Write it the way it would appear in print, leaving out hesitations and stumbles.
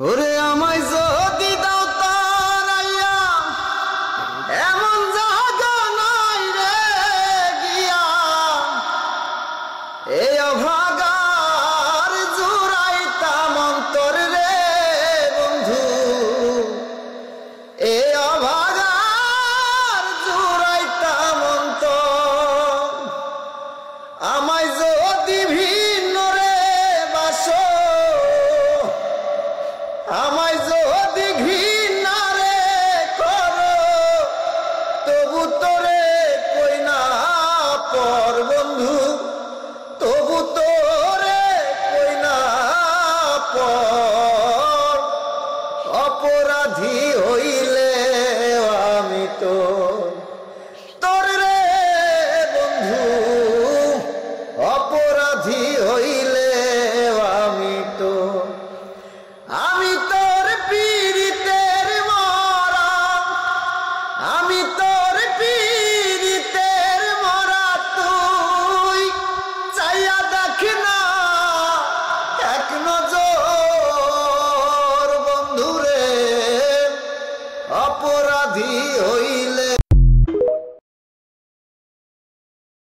ওরে আমায় যদি দাও তারাইয়া এমন জায়গা নাই রে গিয়া এই অভাগার জুড়াইতাম অন্তর রে বন্ধু এই অভাগার জুড়াইতাম অন্তর আমায় যদি ভিন্ন রে বাসো আমায় যদি ঘৃণা রে করো তবু তোরে কই না পর বন্ধু তবু তোরে কই না পর অপরাধী হইলে আমি তোর রে বন্ধু অপরাধী হইলে আমি তোর পীড়িতের মরা আমি তোর পীড়িতের মরা তুই চাইয়া দেখ না এক নজর বন্ধুরে অপরাধী